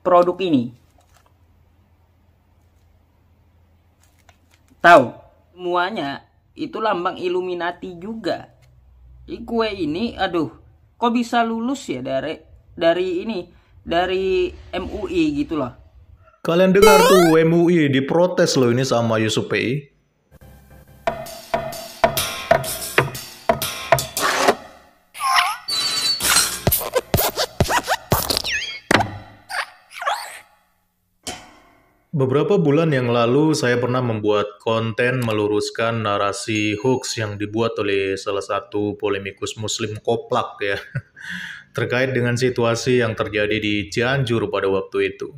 produk ini? Tahu? Semuanya itu lambang Illuminati juga. Kue ini, aduh, kok bisa lulus ya dari MUI gitu loh. Kalian dengar tuh MUI diprotes loh ini sama Yusuf PI. Beberapa bulan yang lalu saya pernah membuat konten meluruskan narasi hoax yang dibuat oleh salah satu polemikus muslim koplak ya. Terkait dengan situasi yang terjadi di Cianjur pada waktu itu.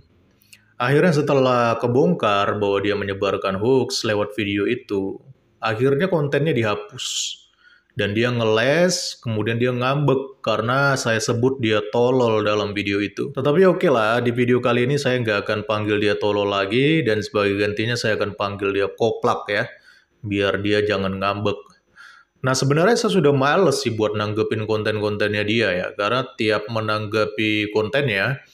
Akhirnya setelah kebongkar bahwa dia menyebarkan hoax lewat video itu, akhirnya kontennya dihapus. Dan dia ngeles, kemudian dia ngambek karena saya sebut dia tolol dalam video itu. Tetapi oke lah, di video kali ini saya nggak akan panggil dia tolol lagi, dan sebagai gantinya saya akan panggil dia koplak ya, biar dia jangan ngambek. Nah sebenarnya saya sudah males sih buat nanggepin konten-kontennya dia ya, karena tiap menanggapi kontennya,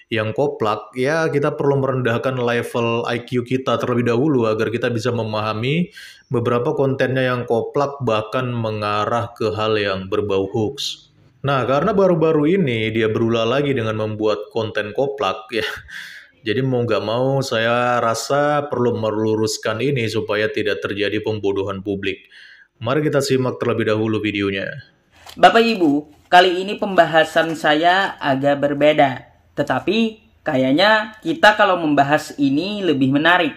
yang koplak, ya kita perlu merendahkan level IQ kita terlebih dahulu agar kita bisa memahami beberapa kontennya yang koplak bahkan mengarah ke hal yang berbau hoax. Nah, karena baru-baru ini dia berulah lagi dengan membuat konten koplak ya. Jadi mau nggak mau saya rasa perlu meluruskan ini supaya tidak terjadi pembodohan publik. Mari kita simak terlebih dahulu videonya. Bapak Ibu, kali ini pembahasan saya agak berbeda. Tetapi kayaknya kita kalau membahas ini lebih menarik.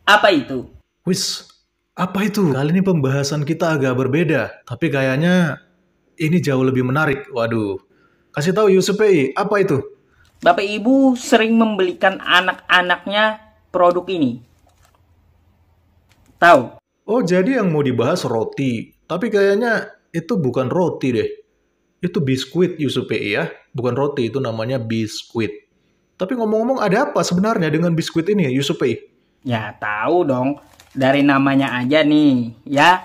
Apa itu? Wis, apa itu? Kali ini pembahasan kita agak berbeda. Tapi kayaknya ini jauh lebih menarik. Waduh, kasih tahu Yusuf PI, apa itu? Bapak Ibu sering membelikan anak-anaknya produk ini. Tahu? Oh, jadi yang mau dibahas roti. Tapi kayaknya itu bukan roti deh. Itu biskuit Yusuf PI ya. Bukan roti, itu namanya biskuit. Tapi ngomong-ngomong ada apa sebenarnya dengan biskuit ini Yusuf PI? Ya tahu dong. Dari namanya aja nih ya.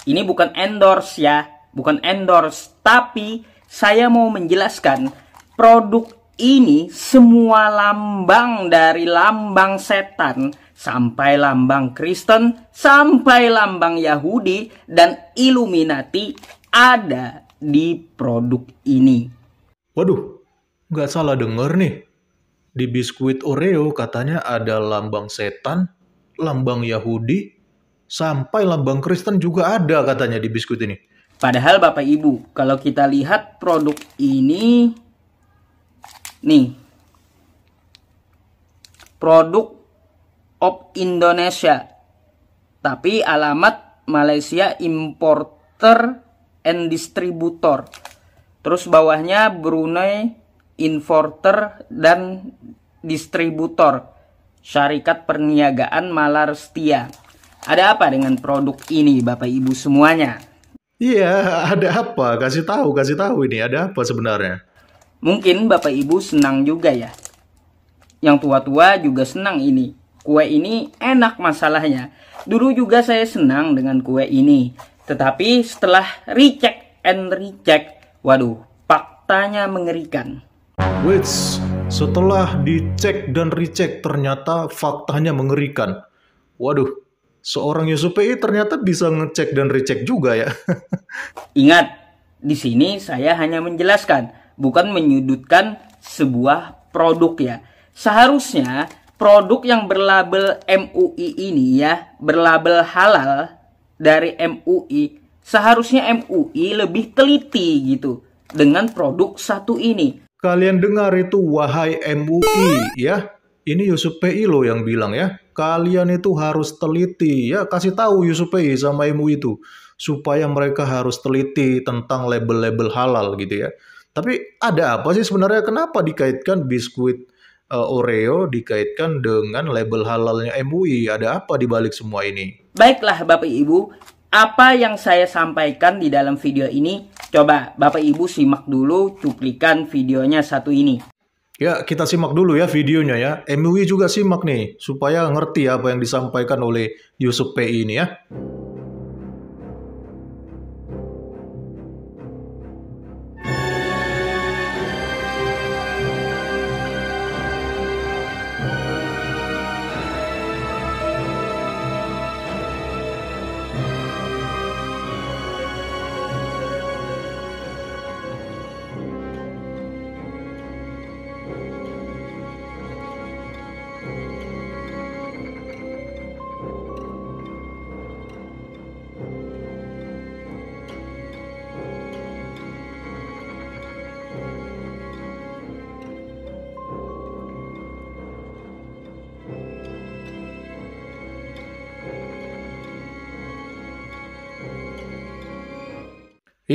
Ini bukan endorse ya. Bukan endorse. Tapi saya mau menjelaskan. Produk ini semua lambang dari lambang setan. Sampai lambang Kristen. Sampai lambang Yahudi. Dan Illuminati ada di produk ini. Waduh, nggak salah denger nih. Di biskuit Oreo katanya ada lambang setan, lambang Yahudi, sampai lambang Kristen juga ada katanya di biskuit ini. Padahal Bapak Ibu, kalau kita lihat produk ini, nih, produk of Indonesia, tapi alamat Malaysia Importer and Distributor. Terus bawahnya Brunei Importer dan Distributor. Syarikat Perniagaan Malar Setia. Ada apa dengan produk ini Bapak Ibu semuanya? Iya, ada apa? Kasih tahu ini. Ada apa sebenarnya? Mungkin Bapak Ibu senang juga ya. Yang tua-tua juga senang ini. Kue ini enak masalahnya. Dulu juga saya senang dengan kue ini. Tetapi setelah recheck, waduh, faktanya mengerikan. Wait, setelah dicek dan recheck ternyata faktanya mengerikan. Waduh, seorang Yusuf PI ternyata bisa ngecek dan recheck juga ya. Ingat, di sini saya hanya menjelaskan, bukan menyudutkan sebuah produk ya. Seharusnya produk yang berlabel MUI ini ya, berlabel halal dari MUI, seharusnya MUI lebih teliti gitu dengan produk satu ini. Kalian dengar itu, wahai MUI ya. Ini Yusuf PI loh yang bilang ya. Kalian itu harus teliti ya. Kasih tahu Yusuf PI sama MUI itu supaya mereka harus teliti tentang label-label halal gitu ya. Tapi ada apa sih sebenarnya, kenapa dikaitkan biskuit Oreo dikaitkan dengan label halalnya MUI? Ada apa di balik semua ini? Baiklah Bapak Ibu, apa yang saya sampaikan di dalam video ini, coba Bapak Ibu simak dulu cuplikan videonya satu ini. Ya, kita simak dulu ya videonya ya. MUI juga simak nih, supaya ngerti apa yang disampaikan oleh Yusuf PI ini ya.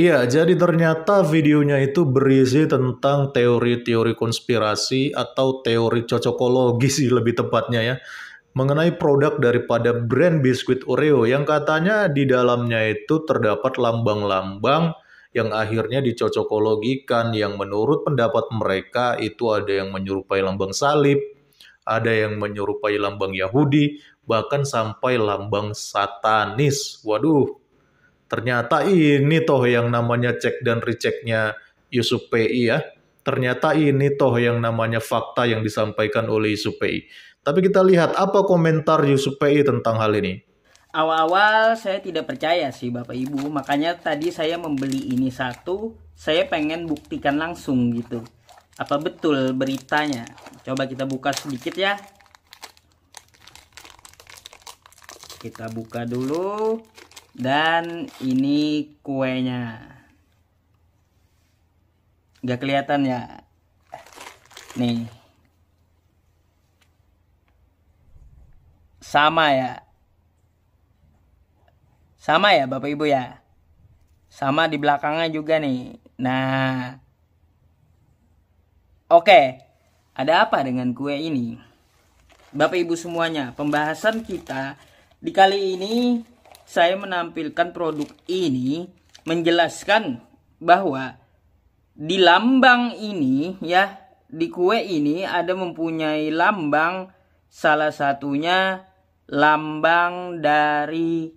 Iya, jadi ternyata videonya itu berisi tentang teori-teori konspirasi atau teori cocokologi sih lebih tepatnya ya. Mengenai produk daripada brand biskuit Oreo yang katanya di dalamnya itu terdapat lambang-lambang yang akhirnya dicocokologikan yang menurut pendapat mereka itu ada yang menyerupai lambang salib, ada yang menyerupai lambang Yahudi, bahkan sampai lambang satanis. Waduh, ternyata ini toh yang namanya cek dan rechecknya Yusuf PI ya. Ternyata ini toh yang namanya fakta yang disampaikan oleh Yusuf PI. Tapi kita lihat apa komentar Yusuf PI tentang hal ini. Awal-awal saya tidak percaya sih Bapak Ibu, makanya tadi saya membeli ini satu, saya pengen buktikan langsung gitu. Apa betul beritanya? Coba kita buka sedikit ya. Kita buka dulu. Dan ini kuenya. Nggak kelihatan ya. Nih. Sama ya. Sama ya Bapak Ibu ya. Sama di belakangnya juga nih. Nah. Oke. Ada apa dengan kue ini? Bapak Ibu semuanya, pembahasan kita di kali ini saya menampilkan produk ini menjelaskan bahwa di lambang ini ya, di kue ini ada mempunyai lambang, salah satunya lambang dari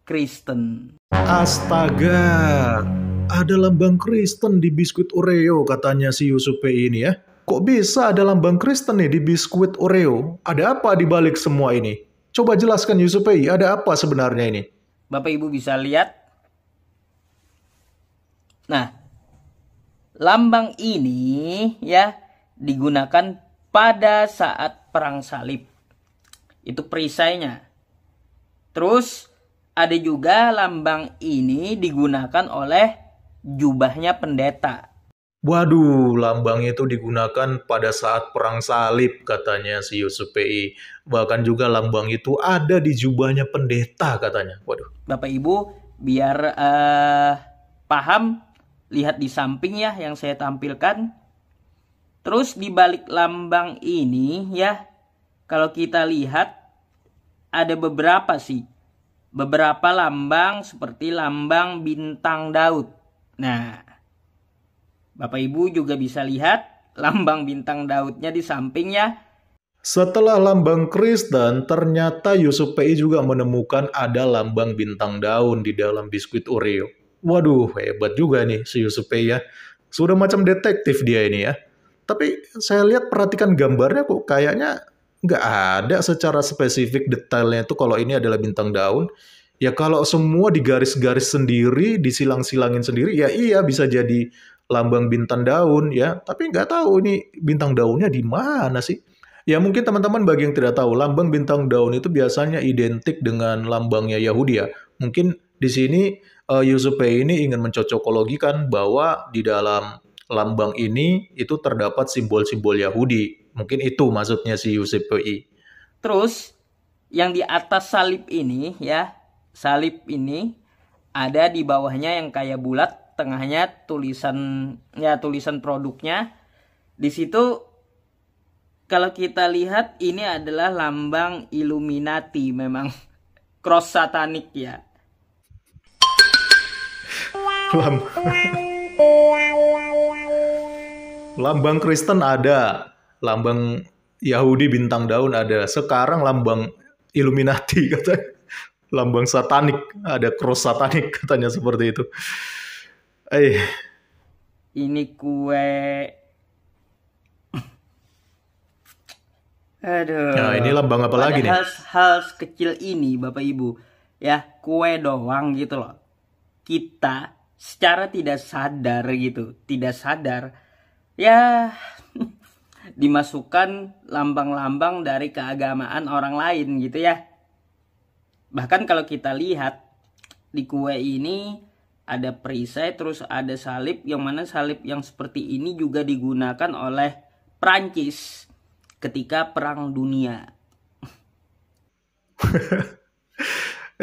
Kristen. Astaga, ada lambang Kristen di biskuit Oreo katanya si Yusuf PI ini ya. Kok bisa ada lambang Kristen nih di biskuit Oreo? Ada apa di balik semua ini? Coba jelaskan Yusuf PI, ada apa sebenarnya ini? Bapak Ibu bisa lihat. Nah, lambang ini ya digunakan pada saat perang salib. Itu perisainya. Terus ada juga lambang ini digunakan oleh jubahnya pendeta. Waduh, lambang itu digunakan pada saat perang salib katanya si Yusuf PI. Bahkan juga lambang itu ada di jubahnya pendeta katanya. Waduh. Bapak Ibu biar paham, lihat di samping ya yang saya tampilkan. Terus di balik lambang ini ya, kalau kita lihat ada beberapa sih. Beberapa lambang seperti lambang bintang Daud. Nah, Bapak Ibu juga bisa lihat lambang bintang Daudnya di sampingnya. Setelah lambang Kristen, ternyata Yusuf PI juga menemukan ada lambang bintang daun di dalam biskuit Oreo. Waduh, hebat juga nih si Yusuf PI ya. Sudah macam detektif dia ini ya. Tapi saya lihat perhatikan gambarnya kok kayaknya nggak ada secara spesifik detailnya itu kalau ini adalah bintang daun. Ya kalau semua digaris-garis sendiri, disilang-silangin sendiri, ya iya bisa jadi lambang bintang daun ya. Tapi nggak tahu ini bintang daunnya di mana sih. Ya mungkin teman-teman bagi yang tidak tahu, lambang bintang daun itu biasanya identik dengan lambangnya Yahudi ya. Mungkin di sini Yusuf PI ini ingin mencocokologikan bahwa di dalam lambang ini itu terdapat simbol-simbol Yahudi. Mungkin itu maksudnya si Yusuf PI. Terus yang di atas salib ini ya, salib ini ada di bawahnya yang kayak bulat, tengahnya tulisan produknya. Di situ kalau kita lihat ini adalah lambang Illuminati, memang cross satanik ya. Lambang Kristen ada, lambang Yahudi bintang daun ada. Sekarang lambang Illuminati katanya. Lambang satanik, ada cross satanik katanya seperti itu. Ini kue. Aduh. Nah, ini lambang apa lagi nih? Hal kecil ini Bapak Ibu, ya kue doang gitu loh. Kita secara tidak sadar ya dimasukkan lambang-lambang dari keagamaan orang lain gitu ya. Bahkan kalau kita lihat di kue ini ada perisai, terus ada salib, yang mana salib yang seperti ini juga digunakan oleh Prancis ketika Perang Dunia.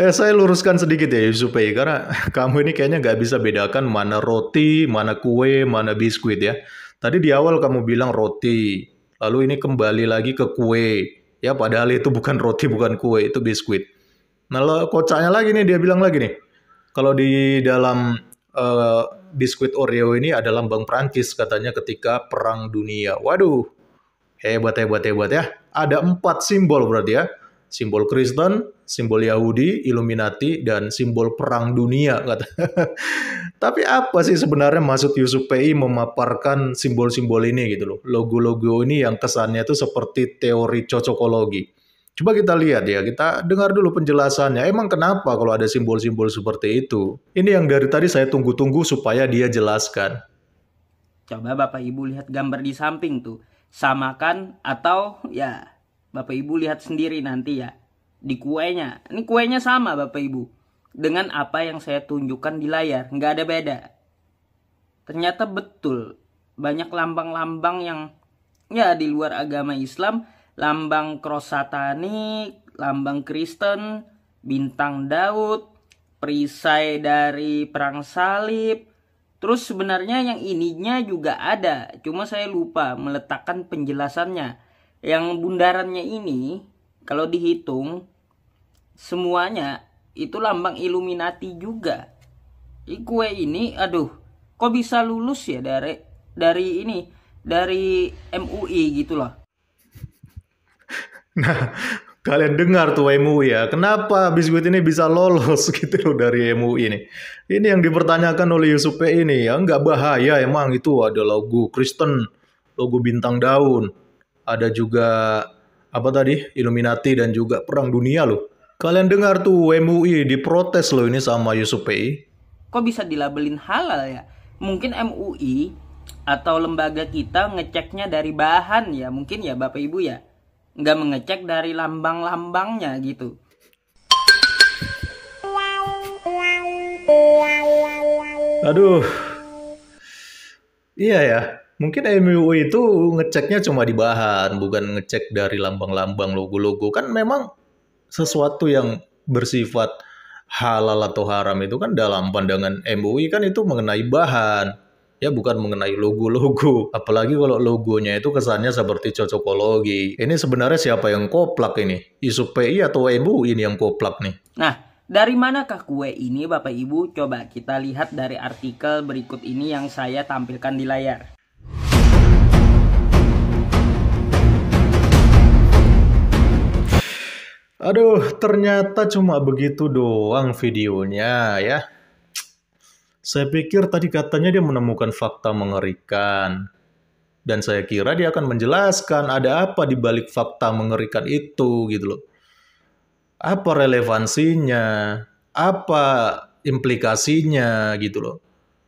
Saya luruskan sedikit ya Yusupei, karena kamu ini kayaknya nggak bisa bedakan mana roti, mana kue, mana biskuit ya. Tadi di awal kamu bilang roti, lalu ini kembali lagi ke kue. Ya padahal itu bukan roti, bukan kue, itu biskuit. Nah kocaknya lagi nih, dia bilang lagi nih, kalau di dalam eh, biskuit Oreo ini ada lambang Prancis katanya ketika Perang Dunia. Waduh, hebat, hebat, hebat ya. Ada 4 simbol berarti ya. Simbol Kristen, simbol Yahudi, Illuminati, dan simbol Perang Dunia. Kata. Tapi apa sih sebenarnya maksud Yusuf PI memaparkan simbol-simbol ini gitu loh. Logo-logo ini yang kesannya itu seperti teori cocokologi. Coba kita lihat ya, kita dengar dulu penjelasannya. Emang kenapa kalau ada simbol-simbol seperti itu? Ini yang dari tadi saya tunggu-tunggu supaya dia jelaskan. Coba Bapak Ibu lihat gambar di samping tuh. Samakan atau ya Bapak Ibu lihat sendiri nanti ya. Di kuenya. Ini kuenya sama Bapak Ibu. Dengan apa yang saya tunjukkan di layar. Nggak ada beda. Ternyata betul. Banyak lambang-lambang yang ya di luar agama Islam. Lambang cross satanik, lambang Kristen, bintang Daud, perisai dari perang salib. Terus sebenarnya yang ininya juga ada, cuma saya lupa meletakkan penjelasannya. Yang bundarannya ini, kalau dihitung, semuanya itu lambang Illuminati juga. Kue ini, aduh, kok bisa lulus ya dari ini, dari MUI gitu loh. Nah, kalian dengar tuh MUI ya, kenapa biskuit ini bisa lolos gitu loh dari MUI ini. Ini yang dipertanyakan oleh Yusuf P ini ya, nggak bahaya emang itu ada logo Kristen, logo bintang daun, ada juga apa tadi Illuminati dan juga Perang Dunia loh. Kalian dengar tuh MUI diprotes loh ini sama Yusuf P. Kok bisa dilabelin halal ya? Mungkin MUI atau lembaga kita ngeceknya dari bahan ya, mungkin ya Bapak Ibu ya. Nggak mengecek dari lambang-lambangnya gitu. Aduh, iya ya. Mungkin MUI itu ngeceknya cuma di bahan, bukan ngecek dari lambang-lambang logo-logo. Kan memang sesuatu yang bersifat halal atau haram itu kan dalam pandangan MUI kan itu mengenai bahan. Ya bukan mengenai logo-logo. Apalagi kalau logonya itu kesannya seperti cocokologi. Ini sebenarnya siapa yang koplak ini? Yusuf PI atau MUI ini yang koplak nih? Nah, dari manakah kue ini Bapak Ibu? Coba kita lihat dari artikel berikut ini yang saya tampilkan di layar. Aduh, ternyata cuma begitu doang videonya ya. Saya pikir tadi katanya dia menemukan fakta mengerikan. Dan saya kira dia akan menjelaskan ada apa di balik fakta mengerikan itu gitu loh. Apa relevansinya? Apa implikasinya gitu loh.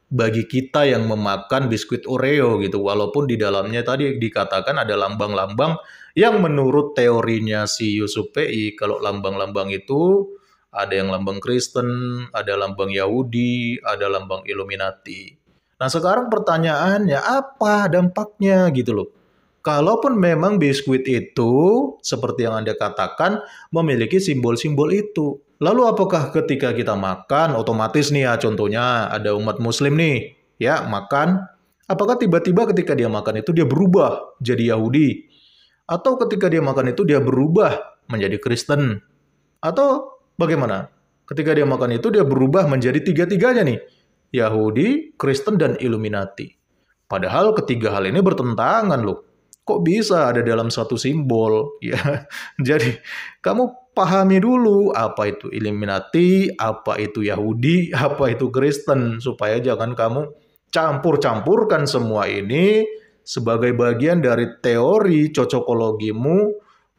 Bagi kita yang memakan biskuit Oreo gitu. Walaupun di dalamnya tadi dikatakan ada lambang-lambang yang menurut teorinya si Yusuf PI, kalau lambang-lambang itu ada yang lambang Kristen, ada lambang Yahudi, ada lambang Illuminati. Nah sekarang pertanyaannya apa dampaknya gitu loh. Kalaupun memang biskuit itu seperti yang Anda katakan memiliki simbol-simbol itu. Lalu apakah ketika kita makan otomatis nih ya contohnya ada umat muslim nih ya makan. Apakah tiba-tiba ketika dia makan itu dia berubah jadi Yahudi? Atau ketika dia makan itu dia berubah menjadi Kristen? Atau bagaimana? Ketika dia makan itu dia berubah menjadi tiga-tiganya nih. Yahudi, Kristen, dan Illuminati. Padahal ketiga hal ini bertentangan loh. Kok bisa ada dalam satu simbol? Ya, jadi kamu pahami dulu apa itu Illuminati, apa itu Yahudi, apa itu Kristen. Supaya jangan kamu campur-campurkan semua ini sebagai bagian dari teori cocokologimu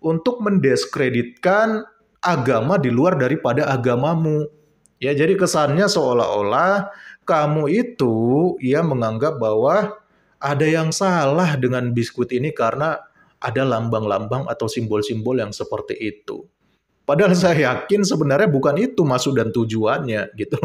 untuk mendiskreditkan agama di luar daripada agamamu. Ya, jadi kesannya seolah-olah kamu itu ya menganggap bahwa ada yang salah dengan biskuit ini karena ada lambang-lambang atau simbol-simbol yang seperti itu. Padahal saya yakin sebenarnya bukan itu maksud dan tujuannya gitu.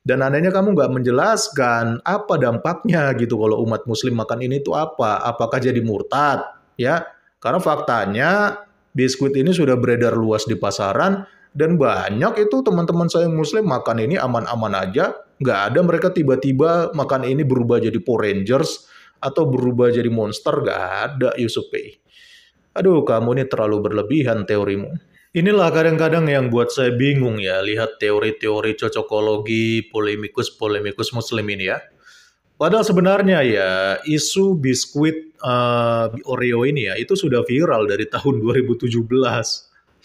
Dan anehnya kamu nggak menjelaskan apa dampaknya gitu kalau umat muslim makan ini tuh apa. Apakah jadi murtad? Ya, karena faktanya biskuit ini sudah beredar luas di pasaran Dan banyak itu teman-teman saya yang muslim makan ini aman-aman aja. Nggak ada mereka tiba-tiba makan ini berubah jadi Power Rangers atau berubah jadi monster. Nggak ada, Yusuf Pei. Aduh, kamu ini terlalu berlebihan teorimu. Inilah kadang-kadang yang buat saya bingung ya, lihat teori-teori cocokologi polemikus-polemikus muslim ini ya. Padahal sebenarnya ya, isu biskuit Oreo ini ya, itu sudah viral dari tahun 2017.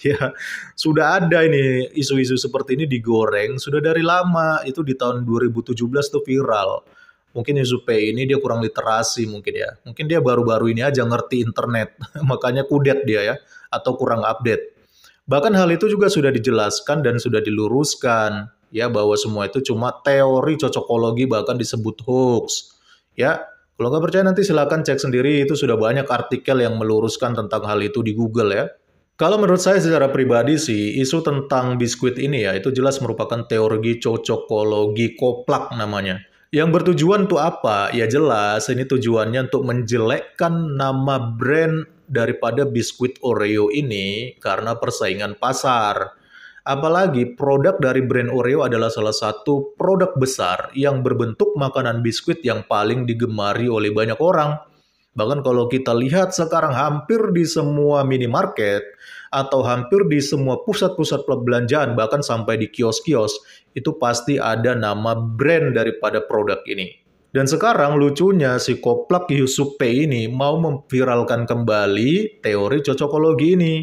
Ya, sudah ada ini isu-isu seperti ini digoreng, sudah dari lama, itu di tahun 2017 tuh viral. Mungkin isu P ini dia kurang literasi mungkin ya. Mungkin dia baru-baru ini aja ngerti internet, makanya kudet dia ya, atau kurang update. Bahkan hal itu juga sudah dijelaskan dan sudah diluruskan ya bahwa semua itu cuma teori cocokologi bahkan disebut hoax. Ya, kalau nggak percaya nanti silakan cek sendiri itu sudah banyak artikel yang meluruskan tentang hal itu di Google ya. Kalau menurut saya secara pribadi sih isu tentang biskuit ini ya itu jelas merupakan teori cocokologi koplak namanya. Yang bertujuan untuk apa? Ya jelas, ini tujuannya untuk menjelekkan nama brand daripada biskuit Oreo ini karena persaingan pasar. Apalagi produk dari brand Oreo adalah salah satu produk besar yang berbentuk makanan biskuit yang paling digemari oleh banyak orang. Bahkan kalau kita lihat sekarang hampir di semua minimarket atau hampir di semua pusat-pusat perbelanjaan, bahkan sampai di kios-kios, itu pasti ada nama brand daripada produk ini. Dan sekarang lucunya si Koplak Yusuf P ini mau memviralkan kembali teori cocokologi ini.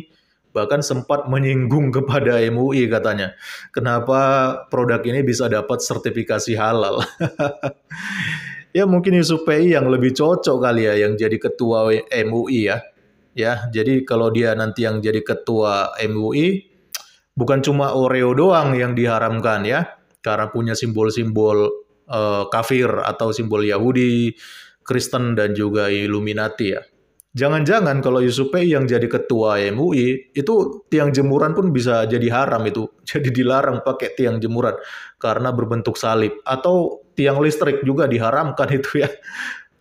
Bahkan sempat menyinggung kepada MUI katanya. Kenapa produk ini bisa dapat sertifikasi halal? Ya mungkin Yusuf PI yang lebih cocok kali ya yang jadi ketua MUI ya. Ya, jadi kalau dia nanti yang jadi ketua MUI bukan cuma Oreo doang yang diharamkan ya, karena punya simbol-simbol kafir atau simbol Yahudi, Kristen dan juga Illuminati ya. Jangan-jangan kalau Yusuf Pei yang jadi ketua MUI, itu tiang jemuran pun bisa jadi haram itu. Jadi dilarang pakai tiang jemuran karena berbentuk salib. Atau tiang listrik juga diharamkan itu ya.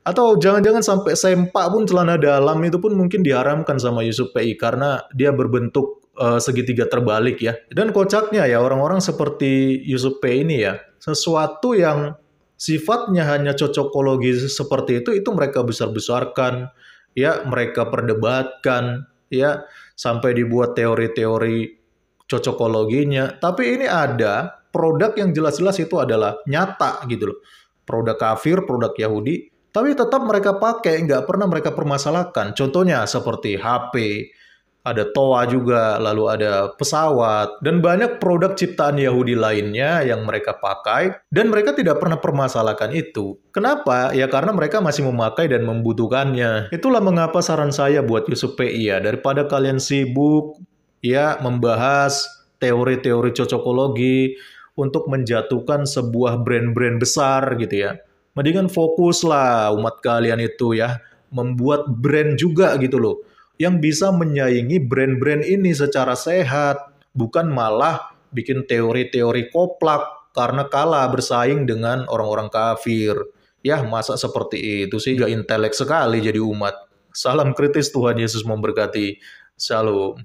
Atau jangan-jangan sampai sempak pun celana dalam itu pun mungkin diharamkan sama Yusuf Pei karena dia berbentuk segitiga terbalik ya. Dan kocaknya ya orang-orang seperti Yusuf Pei ini ya, sesuatu yang sifatnya hanya cocokologi seperti itu mereka besar-besarkan, ya mereka perdebatkan, ya sampai dibuat teori-teori cocokologinya. Tapi ini ada produk yang jelas-jelas itu adalah nyata gitu loh. Produk kafir, produk Yahudi, tapi tetap mereka pakai, nggak pernah mereka permasalahkan. Contohnya seperti HP, ada toa juga, lalu ada pesawat, dan banyak produk ciptaan Yahudi lainnya yang mereka pakai, dan mereka tidak pernah permasalahkan itu. Kenapa? Ya karena mereka masih memakai dan membutuhkannya. Itulah mengapa saran saya buat Yusuf PI ya, daripada kalian sibuk ya membahas teori-teori cocokologi untuk menjatuhkan sebuah brand-brand besar gitu ya. Mendingan fokuslah umat kalian itu ya, membuat brand juga gitu loh yang bisa menyaingi brand-brand ini secara sehat, bukan malah bikin teori-teori koplak karena kalah bersaing dengan orang-orang kafir. Ya, masa seperti itu sih? Gak intelek sekali jadi umat. Salam kritis, Tuhan Yesus memberkati. Shalom.